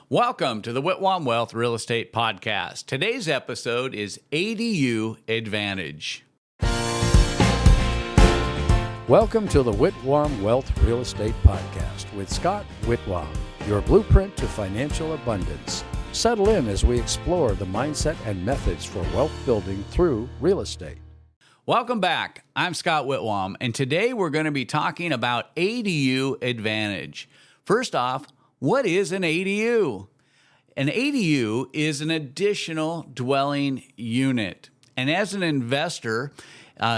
Welcome to the Whitwam Wealth Real Estate Podcast. Today's episode is ADU Advantage. Welcome to the Whitwam Wealth Real Estate Podcast with Scott Whitwam, your blueprint to financial abundance. Settle in as we explore the mindset and methods for wealth building through real estate. Welcome back. I'm Scott Whitwam, and today we're going to be talking about ADU Advantage. First off, what is an ADU? An ADU is an additional dwelling unit. And as an investor,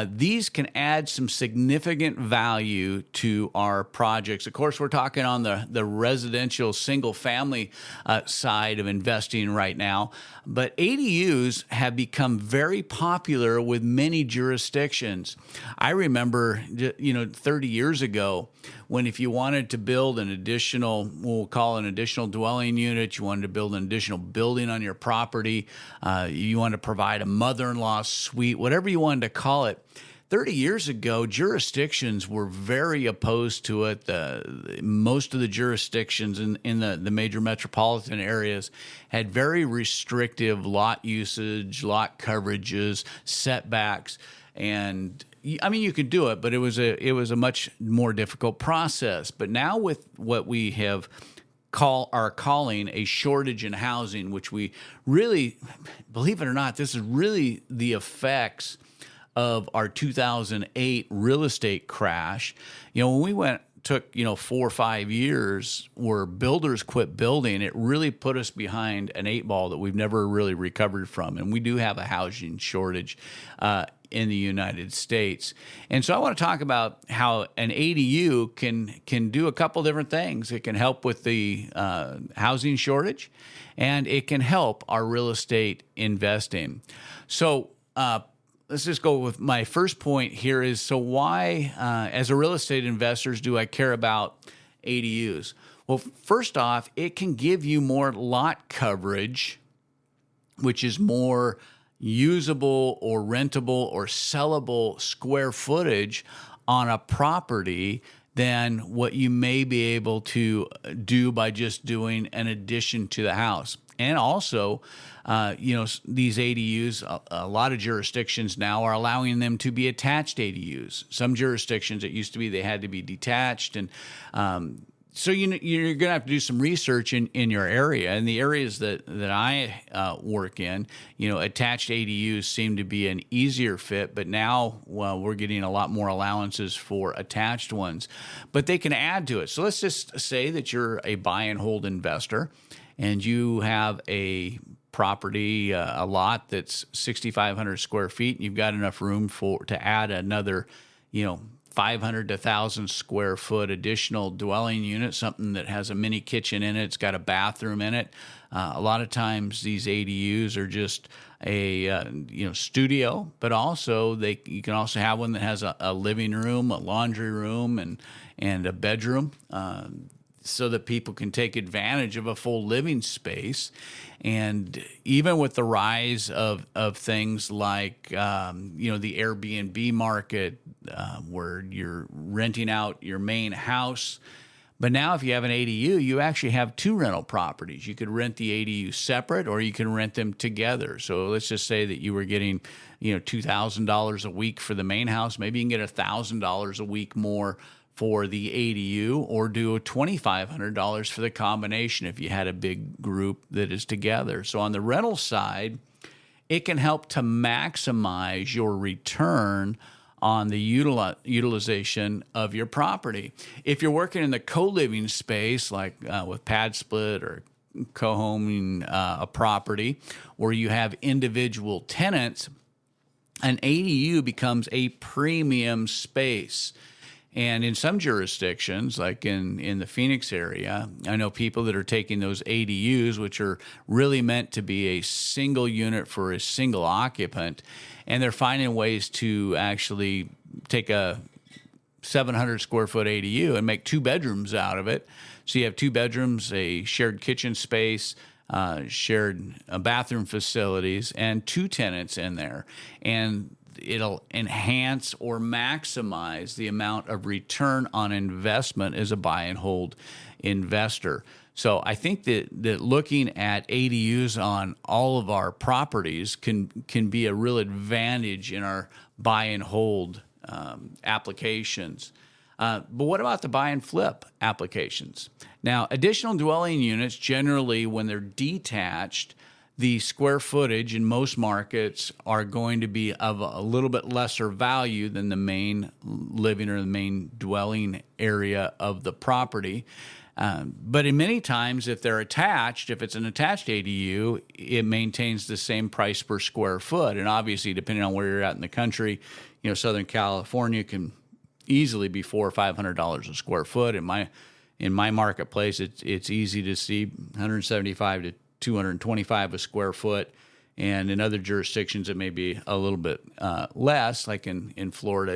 these can add some significant value to our projects. Of course, we're talking on the residential single-family side of investing right now, but ADUs have become very popular with many jurisdictions. I remember, 30 years ago, when if you wanted to build an additional, we'll call it an additional dwelling unit, you wanted to build an additional building on your property, you wanted to provide a mother-in-law suite, whatever you wanted to call it. 30 years ago, jurisdictions were very opposed to it. Most of the jurisdictions in the major metropolitan areas had very restrictive lot usage, lot coverages, setbacks, and I mean, you could do it, but it was a much more difficult process. But now with what we have are calling a shortage in housing, which we really, believe it or not, this is really the effects of our 2008 real estate crash. When we took 4 or 5 years where builders quit building, it really put us behind an 8 ball that we've never really recovered from. And we do have a housing shortage in the United States. And so I want to talk about how an ADU can do a couple different things. It can help with the housing shortage, and it can help our real estate investing. So let's just go with my first point here is, so why, as a real estate investors, do I care about ADUs? Well, first off, it can give you more lot coverage, which is more usable or rentable or sellable square footage on a property than what you may be able to do by just doing an addition to the house. And also, these ADUs, a lot of jurisdictions now are allowing them to be attached ADUs. Some jurisdictions, it used to be they had to be detached. And so you're going to have to do some research in your area. And the areas that I work in, attached ADUs seem to be an easier fit. But now, we're getting a lot more allowances for attached ones. But they can add to it. So let's just say that you're a buy and hold investor, and you have a property, a lot that's 6,500 square feet, and you've got enough room to add another, 500 to 1,000 square foot additional dwelling unit, something that has a mini kitchen in it, it's got a bathroom in it. A lot of times these ADUs are just a studio, but also you can also have one that has a living room, a laundry room, and a bedroom. So that people can take advantage of a full living space. And even with the rise of things like, the Airbnb market, where you're renting out your main house. But now if you have an ADU, you actually have 2 rental properties. You could rent the ADU separate, or you can rent them together. So let's just say that you were getting, $2,000 a week for the main house. Maybe you can get $1,000 a week more for the ADU, or do $2,500 for the combination if you had a big group that is together. So on the rental side, it can help to maximize your return on the utilization of your property. If you're working in the co-living space, like with pad split or co-homing a property, where you have individual tenants, an ADU becomes a premium space. And in some jurisdictions, like in the Phoenix area, I know people that are taking those ADUs, which are really meant to be a single unit for a single occupant, and they're finding ways to actually take a 700 square foot ADU and make 2 bedrooms out of it. So you have 2 bedrooms, a shared kitchen space, shared bathroom facilities, and 2 tenants in there. And it'll enhance or maximize the amount of return on investment as a buy and hold investor. So I think that looking at ADUs on all of our properties can be a real advantage in our buy and hold applications. But what about the buy and flip applications? Now, additional dwelling units, generally when they're detached, the square footage in most markets are going to be of a little bit lesser value than the main living or the main dwelling area of the property. But in many times, if they're attached, if it's an attached ADU, it maintains the same price per square foot. And obviously, depending on where you're at in the country, Southern California can easily be $400 or $500 a square foot. In my marketplace, it's easy to see 175 to 225 a square foot. And in other jurisdictions, it may be a little bit less. Like in Florida,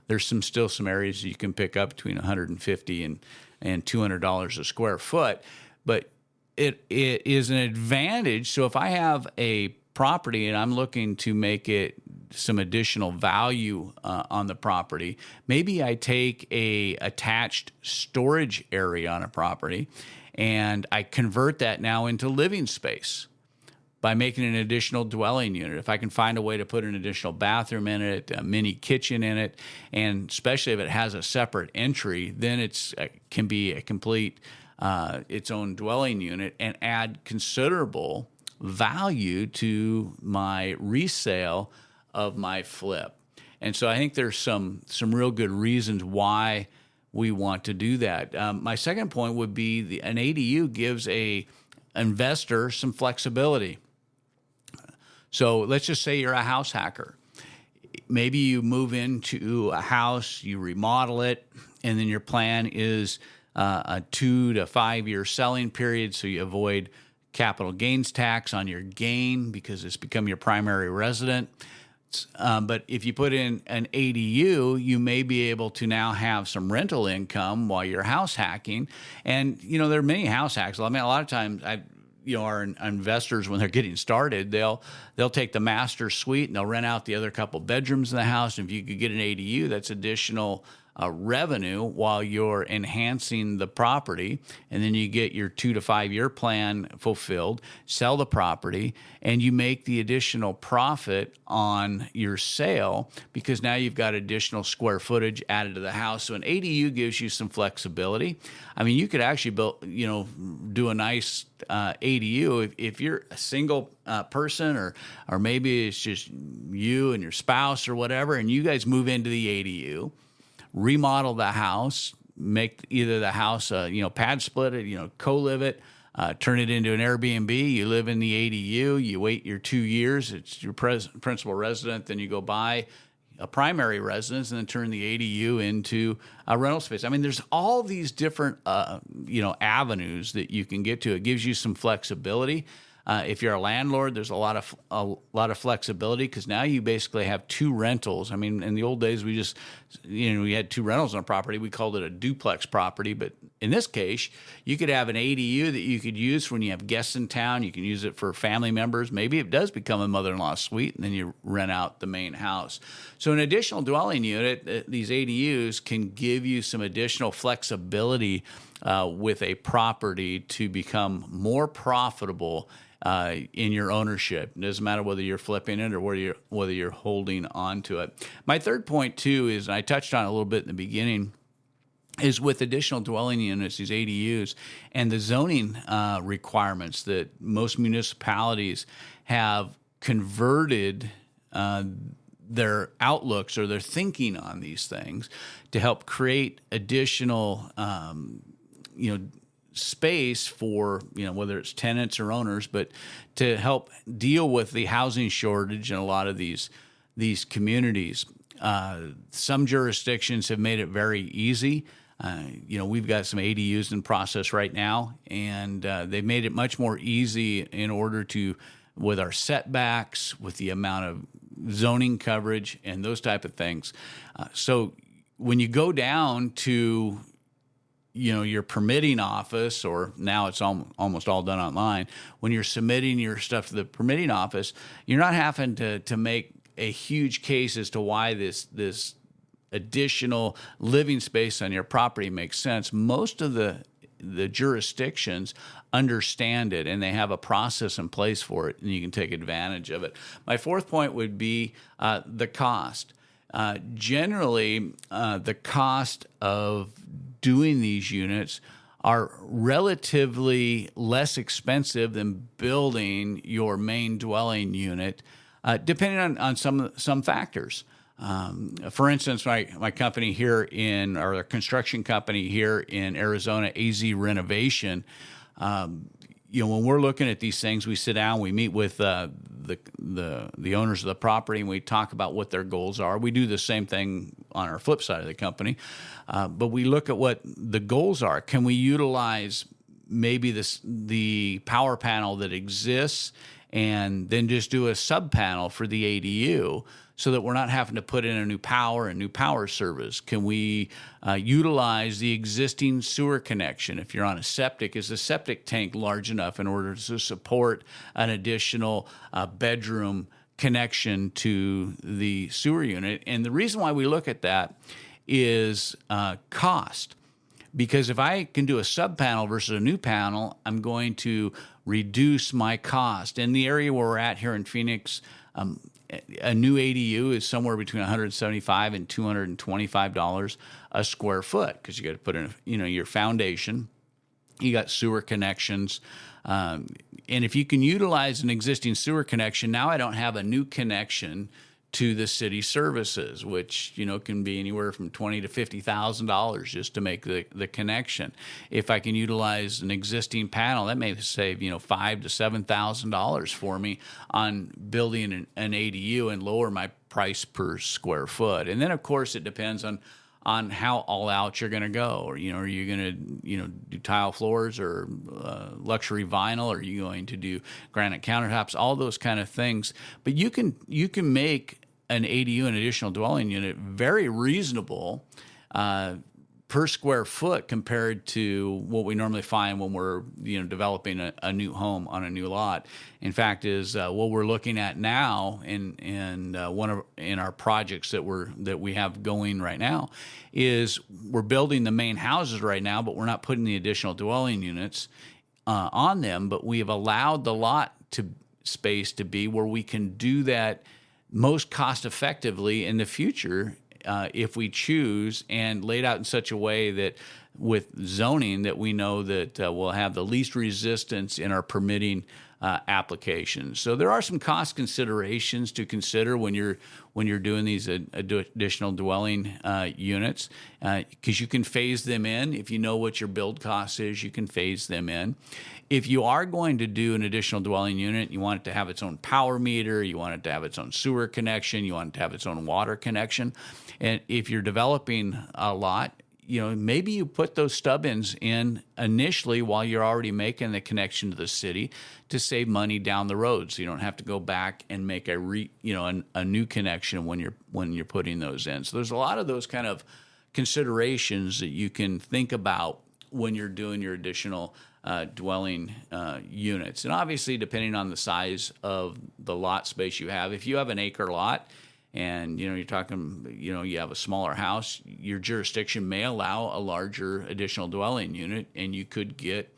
there's still some areas you can pick up between $150 and $200 a square foot. But it is an advantage. So if I have a property and I'm looking to make it some additional value on the property, maybe I take a attached storage area on a property and I convert that now into living space by making an additional dwelling unit. If I can find a way to put an additional bathroom in it, a mini kitchen in it, and especially if it has a separate entry, then it can be a complete its own dwelling unit and add considerable value to my resale of my flip. And so I think there's some real good reasons why we want to do that. My second point would be an ADU gives a investor some flexibility. So let's just say you're a house hacker. Maybe you move into a house, you remodel it, and then your plan is a 2 to 5 year selling period, so you avoid capital gains tax on your gain because it's become your primary resident. But if you put in an ADU, you may be able to now have some rental income while you're house hacking. And, there are many house hacks. I mean, a lot of times our investors, when they're getting started, they'll take the master suite and they'll rent out the other couple bedrooms in the house. And if you could get an ADU, that's additional revenue while you're enhancing the property. And then you get your 2 to 5 year plan fulfilled, sell the property, and you make the additional profit on your sale because now you've got additional square footage added to the house. So an ADU gives you some flexibility. I mean, you could actually do a nice ADU if you're a single person or maybe it's just you and your spouse or whatever, and you guys move into the ADU, remodel the house, make either the house, pad split it, co-live it, turn it into an Airbnb. You live in the ADU, you wait your 2 years, it's your principal resident, then you go buy a primary residence and then turn the ADU into a rental space. I mean, there's all these different, avenues that you can get to. It gives you some flexibility. If you're a landlord, there's a lot of flexibility because now you basically have two rentals. I mean, in the old days, we had two rentals on a property. We called it a duplex property. But in this case, you could have an ADU that you could use when you have guests in town. You can use it for family members. Maybe it does become a mother-in-law suite, and then you rent out the main house. So an additional dwelling unit, these ADUs can give you some additional flexibility with a property to become more profitable in your ownership. It doesn't matter whether you're flipping it or whether you're holding on to it. My third point, too, is, and I touched on it a little bit in the beginning, is with additional dwelling units, these ADUs, and the zoning requirements that most municipalities have converted their outlooks or their thinking on these things to help create additional space for, whether it's tenants or owners, but to help deal with the housing shortage in a lot of these communities. Some jurisdictions have made it very easy. We've got some ADUs in process right now, and they've made it much more easy in order to, with our setbacks, with the amount of zoning coverage and those type of things. So when you go down to your permitting office, or now it's almost all done online. When you're submitting your stuff to the permitting office, you're not having to make a huge case as to why this additional living space on your property makes sense. Most of the the jurisdictions understand it and they have a process in place for it, and you can take advantage of it. My fourth point would be the cost. Generally, the cost of doing these units are relatively less expensive than building your main dwelling unit, depending on some factors. For instance, my company here or the construction company here in Arizona, AZ Renovation, when we're looking at these things, we sit down, we meet with the owners of the property, and we talk about what their goals are. We do the same thing on our flip side of the company, but we look at what the goals are. Can we utilize maybe the power panel that exists and then just do a sub panel for the ADU, so that we're not having to put in a new power service? Can we utilize the existing sewer connection? If you're on a septic, is the septic tank large enough in order to support an additional bedroom connection to the sewer unit? And the reason why we look at that is cost. Because if I can do a sub panel versus a new panel, I'm going to reduce my cost. In the area where we're at here in Phoenix, a new ADU is somewhere between $175 and $225 a square foot, because you got to put in, your foundation, you got sewer connections, and if you can utilize an existing sewer connection, now I don't have a new connection to the city services, which can be anywhere from $20,000 to $50,000 just to make the connection. If I can utilize an existing panel, that may save $5,000 to $7,000 for me on building an ADU and lower my price per square foot. And then of course it depends on how all out you're going to go. Or are you going to do tile floors or luxury vinyl? Or are you going to do granite countertops? All those kind of things. But you can make an ADU, an additional dwelling unit, very reasonable per square foot compared to what we normally find when we're developing a new home on a new lot. In fact, is what we're looking at now in our projects that we have going right now is we're building the main houses right now, but we're not putting the additional dwelling units on them. But we have allowed the lot space to be where we can do that most cost effectively in the future, if we choose, and laid out in such a way that with zoning that we know that we'll have the least resistance in our permitting applications. So there are some cost considerations to consider when you're doing these additional dwelling units, because you can phase them in. If you know what your build cost is, you can phase them in. If you are going to do an additional dwelling unit, you want it to have its own power meter, you want it to have its own sewer connection, you want it to have its own water connection. And if you're developing a lot, maybe you put those stub-ins in initially while you're already making the connection to the city to save money down the road, so you don't have to go back and make a new connection when you're putting those in. So there's a lot of those kind of considerations that you can think about when you're doing your additional dwelling units. And obviously, depending on the size of the lot space you have, if you have an acre lot and you're talking, you have a smaller house, your jurisdiction may allow a larger additional dwelling unit, and you could get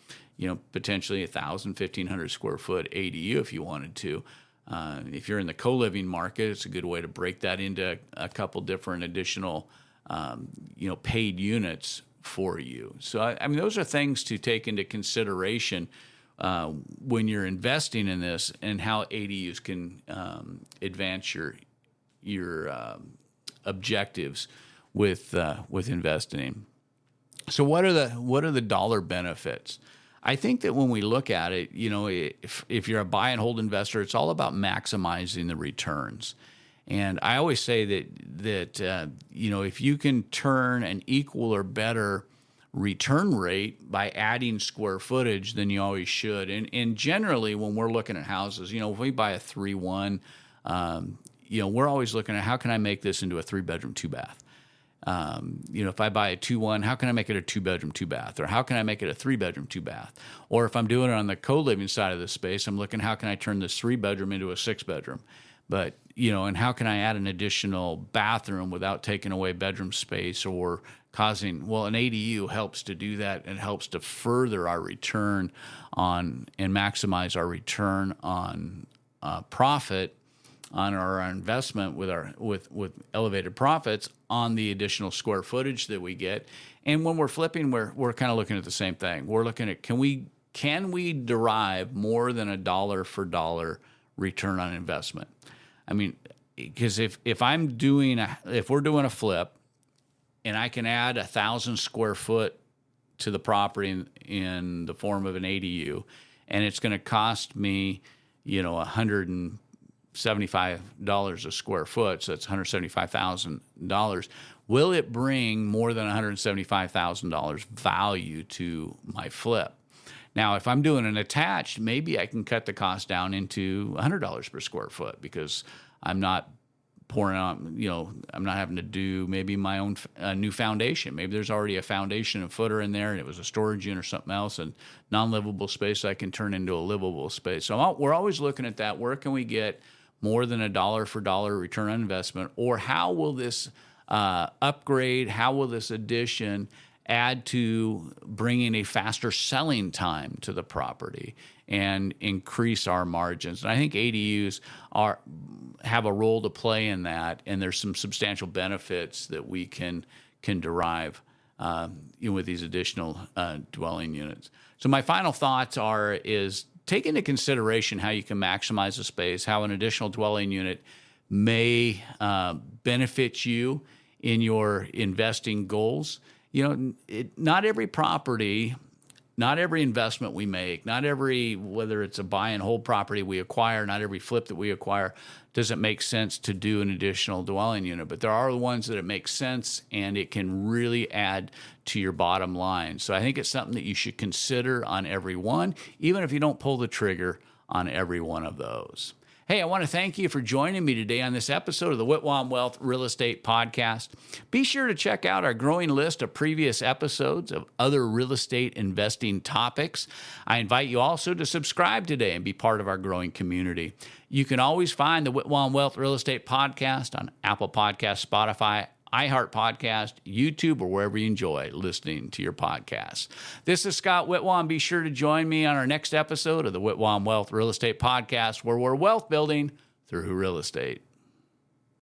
potentially 1,000, 1,500 square foot ADU if you wanted to. If you're in the co-living market, it's a good way to break that into a couple different additional paid units for you. So I mean, those are things to take into consideration when you're investing in this, and how ADUs can advance your objectives with investing. So what are the dollar benefits? I think that when we look at it, if you're a buy and hold investor, it's all about maximizing the returns. And I always say that if you can turn an equal or better return rate by adding square footage, then you always should. And generally, when we're looking at houses, if we buy a 3-1, we're always looking at how can I make this into a 3-bedroom, 2-bath. If I buy a 2-1, how can I make it a 2-bedroom, 2-bath? Or how can I make it a 3-bedroom, 2-bath? Or if I'm doing it on the co-living side of the space, I'm looking how can I turn this 3-bedroom into a 6-bedroom? But and how can I add an additional bathroom without taking away bedroom space or causing, well, an ADU helps to do that and helps to further our return on and maximize our return on profit on our investment with elevated profits on the additional square footage that we get. And when we're flipping, we're kind of looking at the same thing. We're looking at can we derive more than a dollar for dollar return on investment? I mean, because if we're doing a flip and I can add 1,000 square foot to the property in the form of an ADU, and it's going to cost me, $175 a square foot, so that's $175,000. Will it bring more than $175,000 value to my flip? Now, if I'm doing an attached, maybe I can cut the cost down into $100 per square foot because I'm not pouring on, I'm not having to do maybe my own new foundation. Maybe there's already a foundation and footer in there and it was a storage unit or something else, and non-livable space I can turn into a livable space. So we're always looking at that. Where can we get more than a dollar for dollar return on investment? Or how will this upgrade, how will this addition add to bringing a faster selling time to the property and increase our margins? And I think ADUs have a role to play in that, and there's some substantial benefits that we can derive with these additional dwelling units. So my final thoughts is take into consideration how you can maximize the space, how an additional dwelling unit may benefit you in your investing goals. Not every property, not every investment we make, whether it's a buy and hold property we acquire, not every flip that we acquire, does it make sense to do an additional dwelling unit. But there are the ones that it makes sense and it can really add to your bottom line. So I think it's something that you should consider on every one, even if you don't pull the trigger on every one of those. Hey, I want to thank you for joining me today on this episode of the Whitwam Wealth Real Estate Podcast. Be sure to check out our growing list of previous episodes of other real estate investing topics. I invite you also to subscribe today and be part of our growing community. You can always find the Whitwam Wealth Real Estate Podcast on Apple Podcasts, Spotify, iHeart Podcast, YouTube, or wherever you enjoy listening to your podcasts. This is Scott Whitwam. Be sure to join me on our next episode of the Whitwam Wealth Real Estate Podcast, where we're wealth building through real estate.